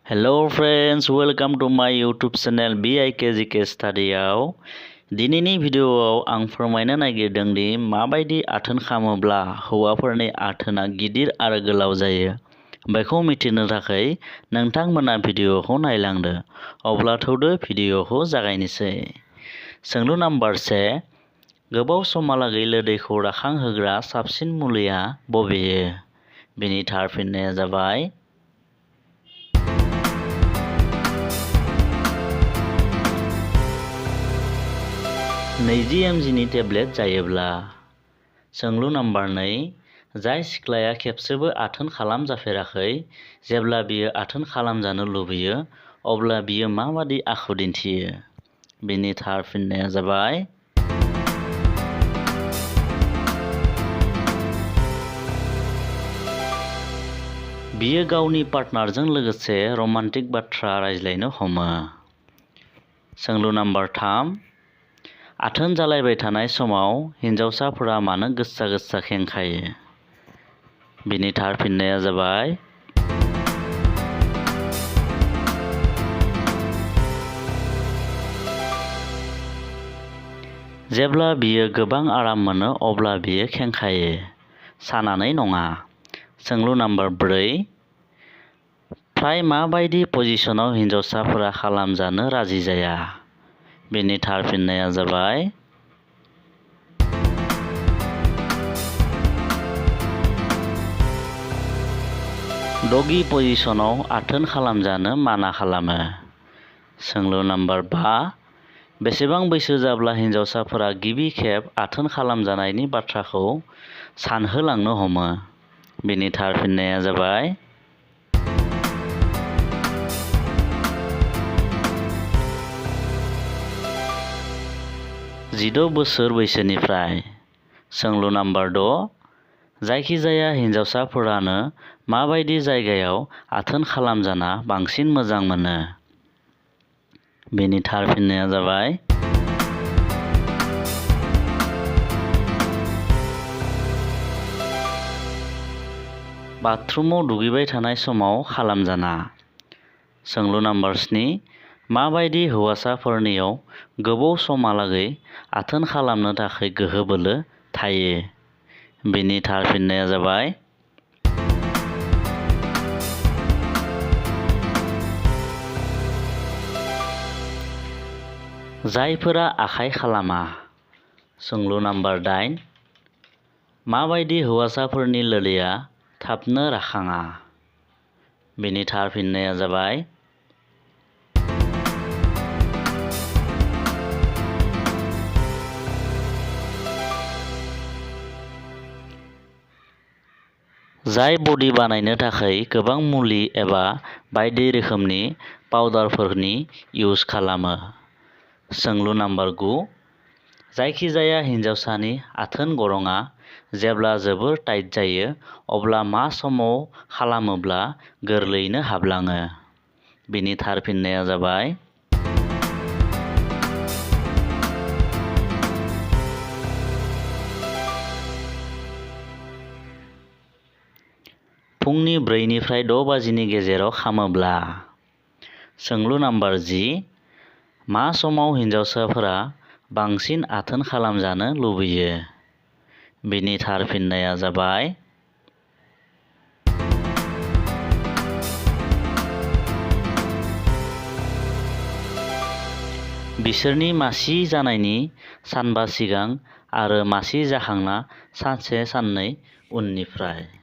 Hello friends, welcome to my YouTube channel bikgk studyयाव दिनैनि भिडियोआव आं फोरमायनो नागिरदों दि माबायदि आथोन खालामोब्ला हौवाफोरनि आथोना गिदिर आरो गोलाव जायो। बेखौ मिथिनो थाखाय नोंथांमोना भिडियोखौ नायलांदो। अब्ला थौदो भिडियोखौ जागायनोसै। सोंलु नम्बर 1, गोबाव समहालागै लोदैखौ राखांहोग्रा साबसिन मुलिया बबेयो? बेनि थार फिननाया जाबाय 20 mg नि टेब्लेट जायोब्ला। सोंलु नम्बर 2, जाय सिख्लाया खेबसेबो आथोन खालामजाफेराखै जेब्ला बियो आथोन खालामजानो लुबैयो अब्ला बियो माबादि आखु दिन्थियो? बेनि थार फिननाया जाबाय बियो गावनि पार्टनारजों लोगोसे रमान्टिक बाथ्रा रायज्लायनो हमो। सोंलु नम्बर 3, आथोन जालायबाय थानाय समाव हिन्जावसाफोरा मानो गोसा गोसा खेंखायो? बिनि थार फिननाया जाबाय जेब्ला बियो गोबां आराम मोनो अब्ला बियो खेंखायो, सानानै नङा। सोंलु नम्बर 4, फ्राय माबायदि पजिशनाव हिन्जावसाफोरा खालामजानो राजि जाया? बेनि थार फिननाया जाबाय डगी पजिशनाव आथोन खालामजानो माना खालामो। सोंलु नम्बर 5, बेसेबां बैसो जाब्ला हिन्जावसाफोरा गिबि खेब आथोन खालामजानायनि बाथ्राखौ सानहोलांनो हमो? बेनि थार फिननाया जाबाय 16 बोसोर बैसोनिफ्राय। सोंलु नम्बर 6, जायखिजाया हिन्जावसाफोरानो माबायदि जायगायाव आथोन खालामजाना बांसिन मोजां मोनो? बेनि थार फिननाया जाबाय बाथरुमाव दुगैबाय थानाय समाव खालामजाना। सोंलु नम्बर 7, माबायदि हौवासाफोरनियाव गोबाव समहालागै आथोन खालामनो थाखाय गोहो बोलो थायो? बेनि थार फिननाया जाबाय जायफोरा आखाइ खालामा। सोंलु नम्बर 8, माबायदि हौवासाफोरनि लोदैया थाबनो राखाङा? बेनि थार फिननाया जाबाय जाय बडी बानायनो थाखाय गोबां मुलि एबा बायदि रोखोमनि पाउडारफोरनि इउज खालामो। सोंलु नम्बर 9, जायखिजाया हिन्जावसानि आथोन गरंआ जेब्ला जोबोर टाइट जायो अब्ला मा समाव खालामोब्ला गोरलैयैनो हाबलाङो? बेनि थार फिननाया जाबाय फुंनि 4 निफ्राय 6 बाजिनि गेजेराव खामोब्ला। सोंलु नम्बर 10, मा समाव हिन्जावसाफोरा बांसिन आथोन खालामजानो लुबैयो? बेनि थार फिननाया जाबाय बिसोरनि मासि जानायनि सानबा सिगां आरो मासि जाखांना सानसे साननै उननिफ्राय।